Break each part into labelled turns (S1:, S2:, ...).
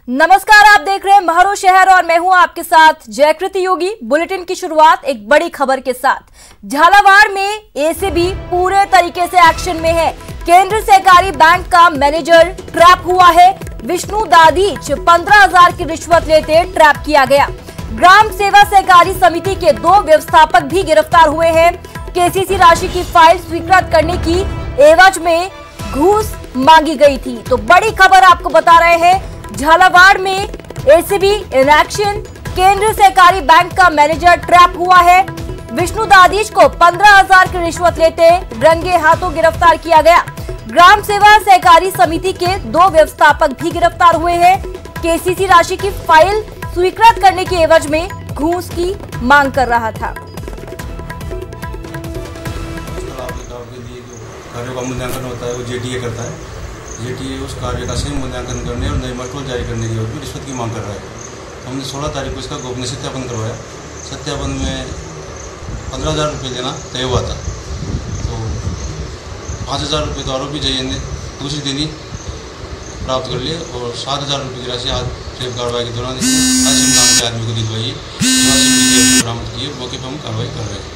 S1: नमस्कार, आप देख रहे हैं महारो शहर और मैं हूं आपके साथ जयकृति योगी। बुलेटिन की शुरुआत एक बड़ी खबर के साथ। झालावाड़ में एसीबी पूरे तरीके से एक्शन में है। केंद्र सहकारी बैंक का मैनेजर ट्रैप हुआ है। विष्णु दादीच 15,000 की रिश्वत लेते ट्रैप किया गया। ग्राम सेवा सहकारी समिति के 2 व्यवस्थापक भी गिरफ्तार हुए हैं। केसीसी राशि की फाइल स्वीकृत करने की एवज में घूस मांगी गई थी। तो बड़ी खबर आपको बता रहे हैं, झालावाड़ में एसीबी इन एक्शन। केंद्र सहकारी बैंक का मैनेजर ट्रैप हुआ है। विष्णु दादीच को 15,000 की रिश्वत लेते रंगे हाथों गिरफ्तार किया गया। ग्राम सेवा सहकारी समिति के 2 व्यवस्थापक भी गिरफ्तार हुए हैं। केसीसी राशि की फाइल स्वीकृत करने की एवज में घूस की मांग कर रहा था।
S2: कार्यों का मूल्यांकन होता है वो जेटीए करता है। जेटीए उस कार्य का सही मूल्यांकन करने और नई मटरोल जारी करने की भी रिश्वत की मांग कर रहा है। तो हमने 16 तारीख को इसका गोपनीय सत्यापन करवाया। सत्यापन में 15,000 रुपये लेना तय हुआ था। तो 5,000 रुपये तो आरोपी जय ने दूसरी दिन ही प्राप्त कर लिए और 7,000 रुपये की राशि आज सेब कार्रवाई के दौरान आसिम नाम के आदमी को दिलवाई बरामद किए। मौके पर हम कार्रवाई कर रहे हैं।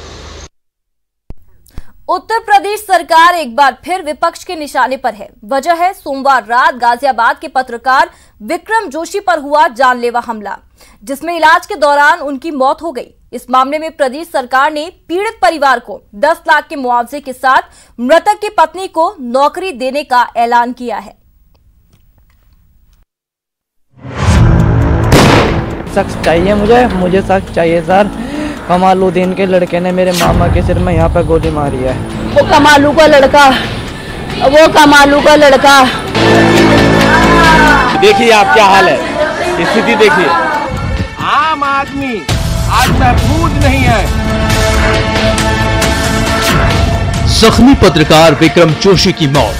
S1: उत्तर प्रदेश सरकार एक बार फिर विपक्ष के निशाने पर है। वजह है सोमवार रात गाजियाबाद के पत्रकार विक्रम जोशी पर हुआ जानलेवा हमला, जिसमें इलाज के दौरान उनकी मौत हो गई। इस मामले में प्रदेश सरकार ने पीड़ित परिवार को 10 लाख के मुआवजे के साथ मृतक की पत्नी को नौकरी देने का ऐलान किया है।
S3: सख्त चाहिए, मुझे सख्त चाहिए सर। कमालुद्दीन के लड़के ने मेरे मामा के सिर में यहाँ पर गोली मारी है।
S4: वो कमालू का लड़का
S5: देखिए आप क्या हाल है, स्थिति देखिए। आम आदमी आज महफूज नहीं है।
S6: जख्मी पत्रकार विक्रम जोशी की मौत।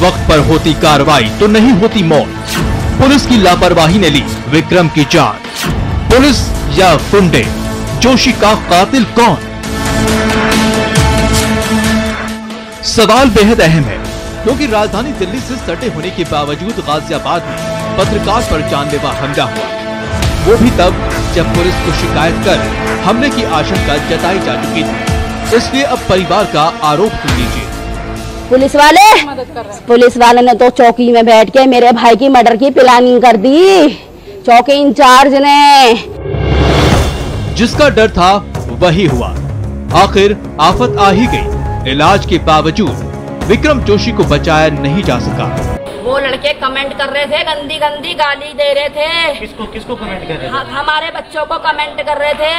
S6: वक्त पर होती कार्रवाई तो नहीं होती मौत। पुलिस की लापरवाही ने ली विक्रम की जान। पुलिस या गुंडे? जोशी का कातिल कौन? सवाल बेहद अहम है, क्योंकि राजधानी दिल्ली से सटे होने के बावजूद गाजियाबाद में पत्रकार पर जानलेवा हमला हुआ। वो भी तब जब पुलिस को शिकायत कर हमले की आशंका जताई जा चुकी थी। इसलिए अब परिवार का आरोप सुन लीजिए।
S4: पुलिस वाले ने तो चौकी में बैठ के मेरे भाई की मर्डर की प्लानिंग कर दी। चौकी इंचार्ज ने।
S6: जिसका डर था वही हुआ। आखिर आफत आ ही गई। इलाज के बावजूद विक्रम जोशी को बचाया नहीं जा सका।
S4: वो लड़के कमेंट कर रहे थे, गंदी गंदी गाली दे रहे थे।
S5: किसको कमेंट कर रहे थे?
S4: हमारे बच्चों को कमेंट कर रहे थे।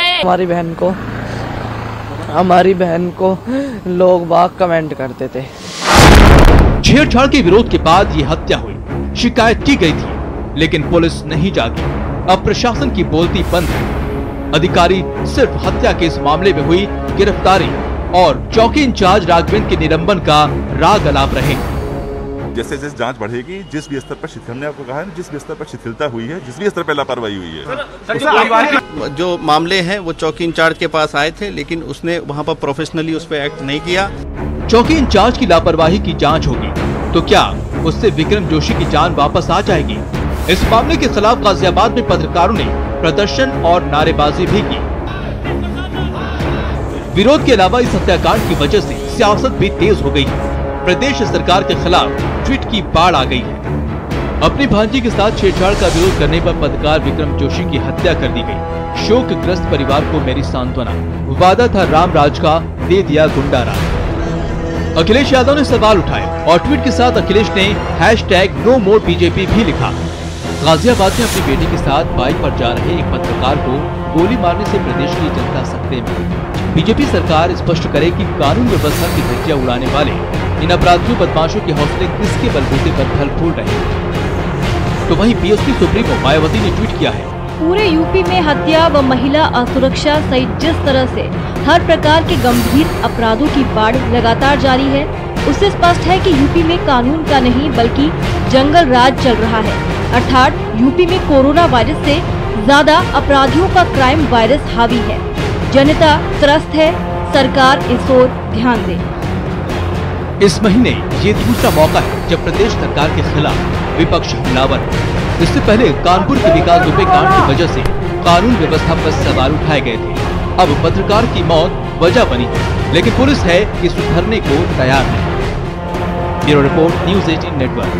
S3: हमारी बहन को लोग बाग कमेंट करते थे।
S6: छेड़छाड़ के विरोध के बाद ये हत्या हुई। शिकायत की गई थी, लेकिन पुलिस नहीं जागी। अब प्रशासन की बोलती बंद है। अधिकारी सिर्फ हत्या के इस मामले में हुई गिरफ्तारी और चौकी इंचार्ज राघवेंद्र के निलंबन का राग अलाप रहे।
S7: जैसे जैसे जांच बढ़ेगी, जिस भी स्तर पर हमने आपको कहा है, जिस भी स्तर पर शिथिलता हुई है, जिस भी स्तर पर लापरवाही हुई है,
S8: जो मामले हैं वो चौकी इंचार्ज के पास आए थे, लेकिन उसने वहां पर प्रोफेशनली उस पर एक्ट नहीं किया।
S6: चौकी इंचार्ज की लापरवाही की जांच होगी तो क्या उससे विक्रम जोशी की जान वापस आ जाएगी? इस मामले के खिलाफ गाजियाबाद में पत्रकारों ने प्रदर्शन और नारेबाजी भी की। विरोध के अलावा इस हत्याकांड की वजह से सियासत भी तेज हो गई है। प्रदेश सरकार के खिलाफ ट्वीट की बाढ़ आ गई है। अपनी भांजी के साथ छेड़छाड़ का विरोध करने पर पत्रकार विक्रम जोशी की हत्या कर दी गई। शोकग्रस्त परिवार को मेरी सांत्वना। वादा था राम राज का, दे दिया गुंडा राज। अखिलेश यादव ने सवाल उठाए और ट्वीट के साथ अखिलेश ने #NoMoreBJP भी लिखा। गाजियाबाद में अपनी बेटी के साथ बाइक पर जा रहे एक पत्रकार को गोली मारने से प्रदेश की जनता सकते में। बीजेपी सरकार स्पष्ट करे कि कानून व्यवस्था की धज्जियां उड़ाने वाले इन अपराधियों बदमाशों के हौसले किसके बलबूते पर फल फूल रहे हैं। तो वहीं बीएसपी सुप्रीमो मायावती ने ट्वीट किया है,
S9: पूरे यूपी में हत्या व महिला असुरक्षा सहित जिस तरह से हर प्रकार के गंभीर अपराधों की बाढ़ लगातार जारी है, उससे स्पष्ट है कि यूपी में कानून का नहीं बल्कि जंगल राज चल रहा है। अर्थात यूपी में कोरोना वायरस से ज्यादा अपराधियों का क्राइम वायरस हावी है। जनता त्रस्त है, सरकार इस ओर ध्यान दे।
S6: इस महीने ये दूसरा मौका है जब प्रदेश सरकार के खिलाफ विपक्ष हमलावर है। इससे पहले कानपुर के विकास दुबे कांड की वजह से कानून व्यवस्था पर सवाल उठाए गए थे। अब पत्रकार की मौत वजह बनी, लेकिन पुलिस है कि सुधरने को तैयार है। Bureau report, news 18 network.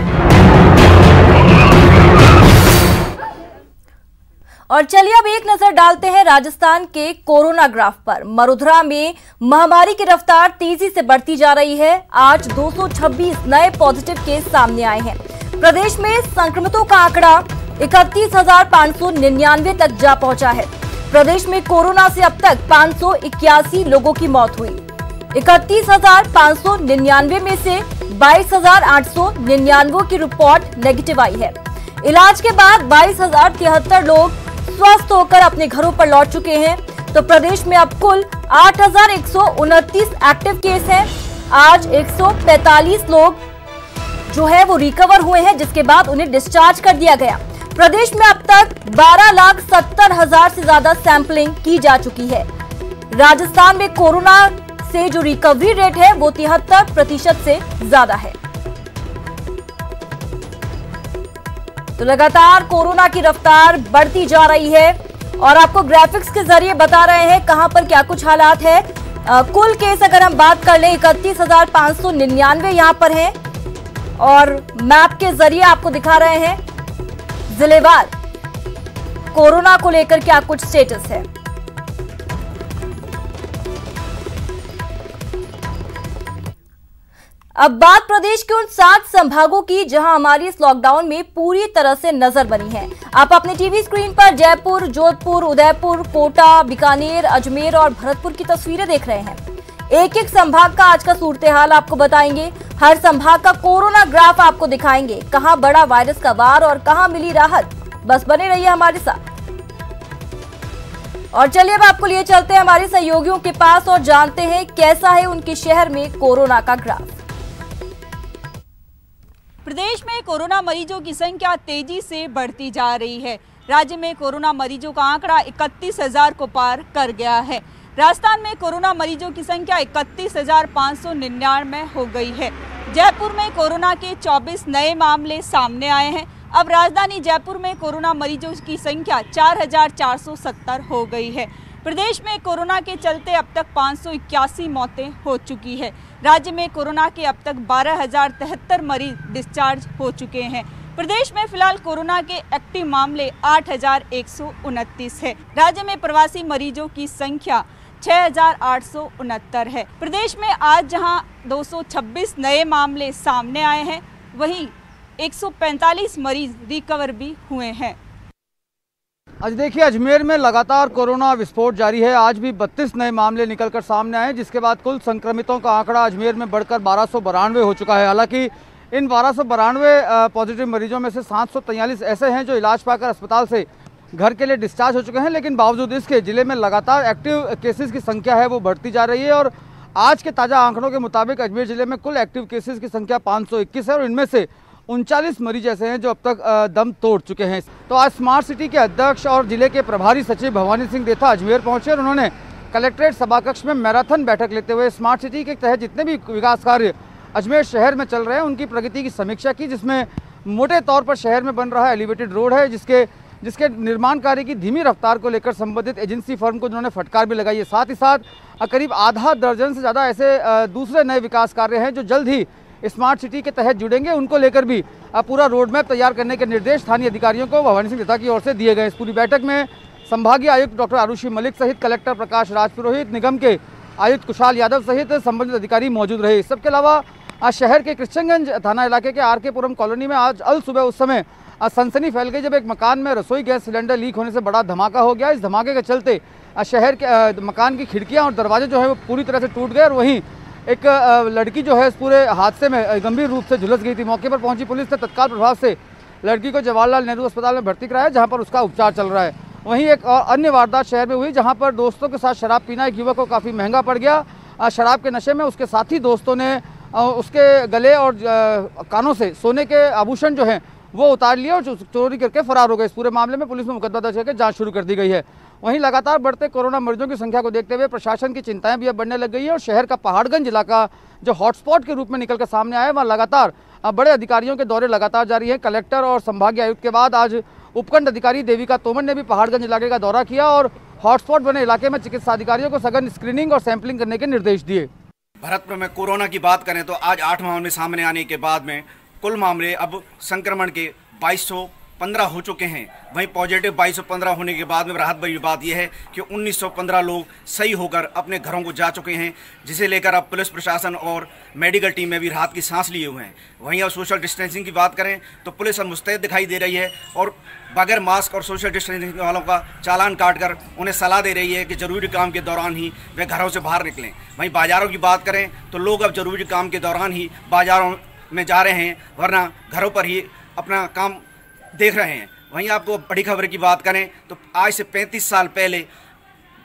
S1: और चलिए अब एक नजर डालते हैं राजस्थान के कोरोना ग्राफ पर। मरुधरा में महामारी की रफ्तार तेजी से बढ़ती जा रही है। आज 226 नए पॉजिटिव केस सामने आए हैं। प्रदेश में संक्रमितों का आंकड़ा 31,599 तक जा पहुंचा है। प्रदेश में कोरोना से अब तक 581 लोगों की मौत हुई। 31,599 में से 22,899 की रिपोर्ट नेगेटिव आई है। इलाज के बाद 22,073 लोग स्वस्थ होकर अपने घरों पर लौट चुके हैं। तो प्रदेश में अब कुल 8,129 एक्टिव केस हैं। आज 145 लोग जो है वो रिकवर हुए हैं, जिसके बाद उन्हें डिस्चार्ज कर दिया गया। प्रदेश में अब तक 12,70,000 से ज्यादा सैंपलिंग की जा चुकी है। राजस्थान में कोरोना से जो रिकवरी रेट है वो 73% से ज्यादा है। तो लगातार कोरोना की रफ्तार बढ़ती जा रही है और आपको ग्राफिक्स के जरिए बता रहे हैं कहां पर क्या कुछ हालात है। कुल केस अगर हम बात कर लें 31,599 यहां पर हैं और मैप के जरिए आपको दिखा रहे हैं जिलेवार कोरोना को लेकर क्या कुछ स्टेटस है। अब बात प्रदेश के उन 7 संभागों की जहां हमारी इस लॉकडाउन में पूरी तरह से नजर बनी है। आप अपने टीवी स्क्रीन पर जयपुर, जोधपुर, उदयपुर, कोटा, बीकानेर, अजमेर और भरतपुर की तस्वीरें देख रहे हैं। एक एक संभाग का आज का सूरत हाल आपको बताएंगे। हर संभाग का कोरोना ग्राफ आपको दिखाएंगे, कहां बड़ा वायरस का वार और कहां मिली राहत। बस बने रहिए हमारे साथ। और चलिए अब आपको लिए चलते हैं हमारे सहयोगियों के पास और जानते हैं कैसा है उनके शहर में कोरोना का ग्राफ।
S10: प्रदेश में कोरोना मरीजों की संख्या तेजी से बढ़ती जा रही है। राज्य में कोरोना मरीजों का आंकड़ा 31,000 को पार कर गया है। राजस्थान में कोरोना मरीजों की संख्या 31,599 हो गई है। जयपुर में कोरोना के 24 नए मामले सामने आए हैं। अब राजधानी जयपुर में कोरोना मरीजों की संख्या 4,470 हो गई है। प्रदेश में कोरोना के चलते अब तक 581 मौतें हो चुकी है। राज्य में कोरोना के अब तक 12,073 मरीज डिस्चार्ज हो चुके हैं। प्रदेश में फिलहाल कोरोना के एक्टिव मामले 8,129 है। राज्य में प्रवासी मरीजों की संख्या 6,869 है। प्रदेश में आज जहां 226 नए मामले सामने आए हैं, वहीं 145 मरीज रिकवर भी हुए हैं।
S11: आज देखिए अजमेर में लगातार कोरोना विस्फोट जारी है। आज भी 32 नए मामले निकलकर सामने आए, जिसके बाद कुल संक्रमितों का आंकड़ा अजमेर में बढ़कर 1292 हो चुका है। हालांकि इन 1292 पॉजिटिव मरीजों में से 743 ऐसे हैं जो इलाज पाकर अस्पताल से घर के लिए डिस्चार्ज हो चुके हैं, लेकिन बावजूद इसके जिले में लगातार एक्टिव केसेस की संख्या है वो बढ़ती जा रही है। और आज के ताज़ा आंकड़ों के मुताबिक अजमेर जिले में कुल एक्टिव केसेस की संख्या 521 है और इनमें से 39 मरीज ऐसे हैं जो अब तक दम तोड़ चुके हैं। तो आज स्मार्ट सिटी के अध्यक्ष और जिले के प्रभारी सचिव भवानी सिंह देथा अजमेर पहुंचे और उन्होंने कलेक्ट्रेट सभाकक्ष में मैराथन बैठक लेते हुए स्मार्ट सिटी के तहत जितने भी विकास कार्य अजमेर शहर में चल रहे हैं उनकी प्रगति की समीक्षा की, जिसमें मोटे तौर पर शहर में बन रहा एलिवेटेड रोड है जिसके निर्माण कार्य की धीमी रफ्तार को लेकर संबंधित एजेंसी फर्म को उन्होंने फटकार भी लगाई है। साथ ही साथ करीब आधा दर्जन से ज़्यादा ऐसे दूसरे नए विकास कार्य हैं जो जल्द ही स्मार्ट सिटी के तहत जुड़ेंगे, उनको लेकर भी पूरा रोड मैप तैयार करने के निर्देश स्थानीय अधिकारियों को भवानी सिंह देथा की ओर से दिए गए। इस पूरी बैठक में संभागीय आयुक्त डॉक्टर आरुषि मलिक सहित कलेक्टर प्रकाश राजपुरोहित, निगम के आयुक्त कुशाल यादव सहित संबंधित अधिकारी मौजूद रहे। इस सबके अलावा आज शहर के कृष्णगंज थाना इलाके के आर.के. पुरम कॉलोनी में आज अल सुबह उस समय सनसनी फैल गई जब एक मकान में रसोई गैस सिलेंडर लीक होने से बड़ा धमाका हो गया। इस धमाके के चलते शहर के मकान की खिड़कियां और दरवाजे जो है वो पूरी तरह से टूट गए और वहीं एक लड़की जो है इस पूरे हादसे में गंभीर रूप से झुलस गई थी। मौके पर पहुंची पुलिस ने तत्काल प्रभाव से लड़की को जवाहरलाल नेहरू अस्पताल में भर्ती कराया, जहां पर उसका उपचार चल रहा है। वहीं एक अन्य वारदात शहर में हुई जहां पर दोस्तों के साथ शराब पीना एक युवक को काफ़ी महंगा पड़ गया। शराब के नशे में उसके साथी दोस्तों ने उसके गले और कानों से सोने के आभूषण जो हैं वो उतार लिए और चोरी करके फरार हो गए। इस पूरे मामले में पुलिस ने मुकदमा दर्ज करके जांच शुरू कर दी गई है। वहीं लगातार बढ़ते कोरोना मरीजों की संख्या को देखते हुए प्रशासन की चिंताएं भी अब बढ़ने लग गई है और शहर का पहाड़गंज इलाका जो हॉटस्पॉट के रूप में निकलकर सामने आया है वहाँ लगातार बड़े अधिकारियों के दौरे लगातार जारी हैं। कलेक्टर और संभागीय आयुक्त के बाद आज उपखंड अधिकारी देविका तोमर ने भी पहाड़गंज इलाके का दौरा किया और हॉटस्पॉट बने इलाके में चिकित्सा अधिकारियों को सघन स्क्रीनिंग और सैंपलिंग करने के निर्देश दिए।
S12: भरतपुर में कोरोना की बात करें तो आज 8 मामले सामने आने के बाद में कुल मामले अब संक्रमण के 2215 हो चुके हैं। वहीं पॉजिटिव 2215 होने के बाद में राहत भरी बात यह है कि 1915 लोग सही होकर अपने घरों को जा चुके हैं, जिसे लेकर अब पुलिस प्रशासन और मेडिकल टीम में भी राहत की सांस लिए हुए हैं। वहीं अब सोशल डिस्टेंसिंग की बात करें तो पुलिस अब मुस्तैद दिखाई दे रही है और बगैर मास्क और सोशल डिस्टेंसिंग वालों का चालान काटकर उन्हें सलाह दे रही है कि जरूरी काम के दौरान ही वे घरों से बाहर निकलें। वहीं बाजारों की बात करें तो लोग अब जरूरी काम के दौरान ही बाजारों में जा रहे हैं, वरना घरों पर ही अपना काम देख रहे हैं। वहीं आपको बड़ी खबर की बात करें तो आज से 35 साल पहले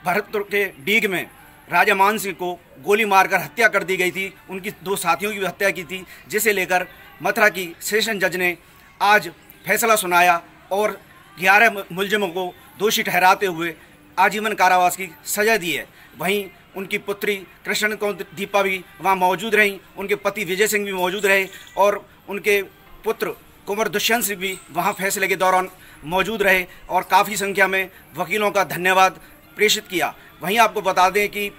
S12: भरतपुर के डीग में राजा मान सिंह को गोली मारकर हत्या कर दी गई थी। उनकी 2 साथियों की भी हत्या की थी, जिसे लेकर मथुरा की सेशन जज ने आज फैसला सुनाया और 11 मुलजिमों को दोषी ठहराते हुए आजीवन कारावास की सजा दी है। वहीं उनकी पुत्री कृष्ण कौर दीपा भी वहाँ मौजूद रहीं, उनके पति विजय सिंह भी मौजूद रहे और उनके पुत्र कुंवर दुष्यंत सिंह भी वहाँ फैसले के दौरान मौजूद रहे और काफ़ी संख्या में वकीलों का धन्यवाद प्रेषित किया। वहीं आपको बता दें कि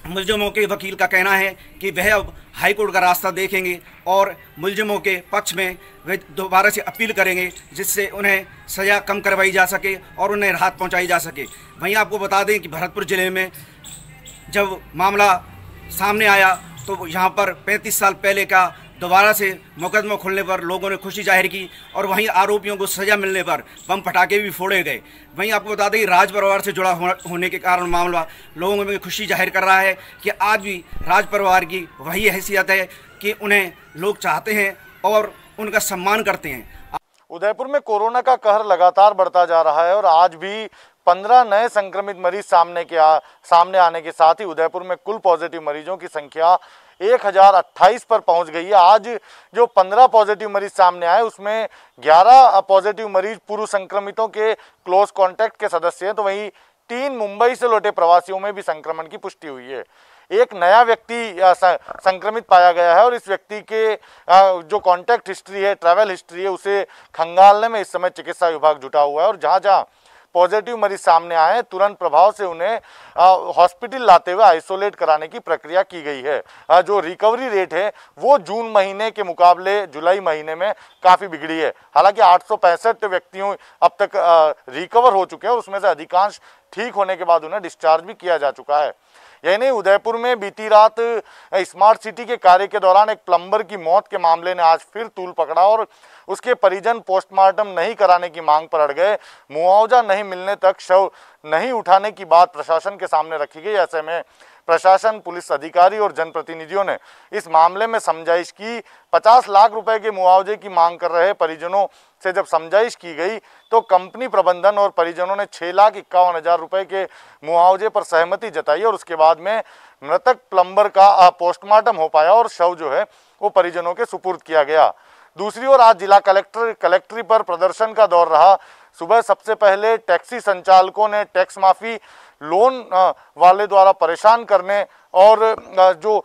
S12: मुलजिमों के वकील का कहना है कि वह अब हाईकोर्ट का रास्ता देखेंगे और मुलजिमों के पक्ष में वे दोबारा से अपील करेंगे, जिससे उन्हें सज़ा कम करवाई जा सके और उन्हें राहत पहुंचाई जा सके। वहीं आपको बता दें कि भरतपुर ज़िले में जब मामला सामने आया तो यहाँ पर 35 साल पहले का दोबारा से मुकदमा खुलने पर लोगों ने खुशी जाहिर की और वहीं आरोपियों को सज़ा मिलने पर बम पटाखे भी फोड़े गए। वहीं आपको बता दें राज परिवार से जुड़ा होने के कारण मामला लोगों में खुशी जाहिर कर रहा है कि आज भी राज परिवार की वही हैसियत है कि उन्हें लोग चाहते हैं और उनका सम्मान करते हैं।
S13: उदयपुर में कोरोना का कहर लगातार बढ़ता जा रहा है और आज भी 15 नए संक्रमित मरीज सामने आने के साथ ही उदयपुर में कुल पॉजिटिव मरीजों की संख्या 1028 पर पहुंच गई है। आज जो 15 पॉजिटिव मरीज सामने आए उसमें 11 पॉजिटिव मरीज पूर्व संक्रमितों के क्लोज कांटेक्ट के सदस्य हैं, तो वहीं 3 मुंबई से लौटे प्रवासियों में भी संक्रमण की पुष्टि हुई है। एक नया व्यक्ति संक्रमित पाया गया है और इस व्यक्ति के जो कांटेक्ट हिस्ट्री है, ट्रैवल हिस्ट्री है, उसे खंगालने में इस समय चिकित्सा विभाग जुटा हुआ है और जहां जहां पॉजिटिव मरीज सामने आए तुरंत प्रभाव से उन्हें हॉस्पिटल लाते हुए आइसोलेट कराने की प्रक्रिया की गई है। जो रिकवरी रेट है वो जून महीने के मुकाबले जुलाई महीने में काफ़ी बिगड़ी है। हालांकि 865 व्यक्तियों अब तक रिकवर हो चुके हैं और उसमें से अधिकांश ठीक होने के बाद उन्हें डिस्चार्ज भी किया जा चुका है। यही नहीं, उदयपुर में बीती रात स्मार्ट सिटी के कार्य के दौरान एक प्लम्बर की मौत के मामले ने आज फिर तूल पकड़ा और उसके परिजन पोस्टमार्टम नहीं कराने की मांग पर अड़ गए। मुआवजा नहीं मिलने तक शव नहीं उठाने की बात प्रशासन के सामने रखी गई। ऐसे में प्रशासन, पुलिस अधिकारी और जनप्रतिनिधियों ने इस मामले में समझाइश की। 50 लाख रुपए के मुआवजे की मांग कर रहे परिजनों से जब समझाइश की गई तो कंपनी प्रबंधन और परिजनों ने 6,51,000 रुपए के मुआवजे पर सहमति जताई और उसके बाद में मृतक प्लम्बर का पोस्टमार्टम हो पाया और शव जो है वो परिजनों के सुपुर्द किया गया। दूसरी ओर आज जिला कलेक्ट्री पर प्रदर्शन का दौर रहा। सुबह सबसे पहले टैक्सी संचालकों ने टैक्स माफी, लोन वाले द्वारा परेशान करने और जो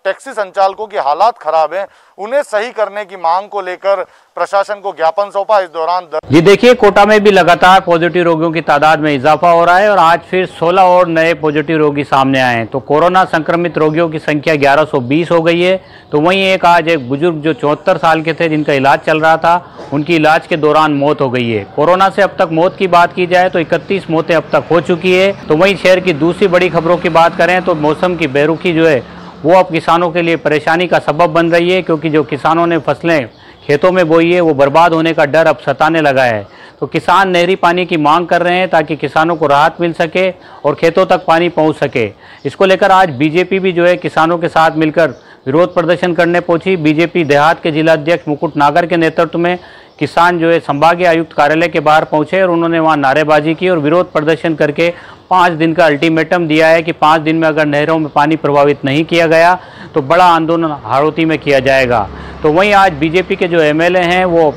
S13: टैक्सी संचालकों की हालात खराब हैं उन्हें सही करने की मांग को लेकर प्रशासन को ज्ञापन सौंपा। इस दौरान
S14: ये देखिए, कोटा में भी लगातार पॉजिटिव रोगियों की तादाद में इजाफा हो रहा है और आज फिर 16 और नए पॉजिटिव रोगी सामने आए हैं। तो कोरोना संक्रमित रोगियों की संख्या 1120 हो गई है। तो वहीं आज एक बुजुर्ग जो 74 साल के थे जिनका इलाज चल रहा था, उनकी इलाज के दौरान मौत हो गई है। कोरोना से अब तक मौत की बात की जाए तो 31 मौतें अब तक हो चुकी है। तो वहीं शहर की दूसरी बड़ी खबरों की बात करें तो मौसम की बेरुखी जो है वो अब किसानों के लिए परेशानी का सबब बन रही है, क्योंकि जो किसानों ने फसलें खेतों में बोई है वो बर्बाद होने का डर अब सताने लगा है। तो किसान नहरी पानी की मांग कर रहे हैं ताकि किसानों को राहत मिल सके और खेतों तक पानी पहुंच सके। इसको लेकर आज बीजेपी भी जो है किसानों के साथ मिलकर विरोध प्रदर्शन करने पहुंची। बीजेपी देहात के जिला अध्यक्ष मुकुट नागर के नेतृत्व में किसान जो है संभागीय आयुक्त कार्यालय के बाहर पहुंचे और उन्होंने वहां नारेबाजी की और विरोध प्रदर्शन करके 5 दिन का अल्टीमेटम दिया है कि 5 दिन में अगर नहरों में पानी प्रभावित नहीं किया गया तो बड़ा आंदोलन हाड़ौती में किया जाएगा। तो वहीं आज बीजेपी के जो एमएलए हैं वो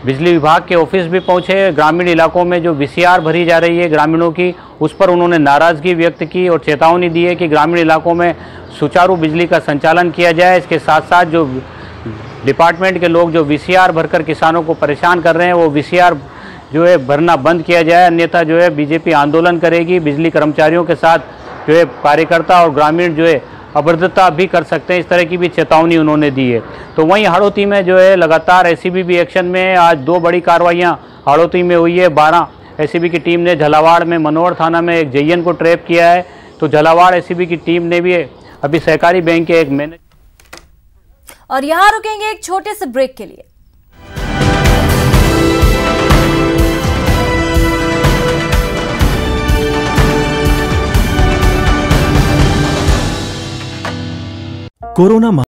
S14: बिजली विभाग के ऑफिस भी पहुंचे। ग्रामीण इलाकों में जो वीसीआर भरी जा रही है ग्रामीणों की, उस पर उन्होंने नाराज़गी व्यक्त की और चेतावनी दी है कि ग्रामीण इलाकों में सुचारू बिजली का संचालन किया जाए। इसके साथ साथ जो डिपार्टमेंट के लोग जो वीसीआर भरकर किसानों को परेशान कर रहे हैं, वो वीसीआर जो है भरना बंद किया जाए, अन्यथा जो है बीजेपी आंदोलन करेगी। बिजली कर्मचारियों के साथ जो है कार्यकर्ता और ग्रामीण जो है अभद्रता भी कर सकते हैं, इस तरह की भी चेतावनी उन्होंने दी है। तो वहीं हाड़ौती में जो है लगातार एसीबी भी एक्शन में है। आज 2 बड़ी कार्रवाइयाँ हाड़ौती में हुई है। 12 एसीबी की टीम ने झालावाड़ में मनोहर थाना में एक जयन को ट्रैप किया है। तो झालावाड़ एसीबी की टीम ने भी अभी सहकारी बैंक के एक मैनेजर।
S1: और यहाँ रुकेंगे एक छोटे से ब्रेक के लिए।
S15: कोरोना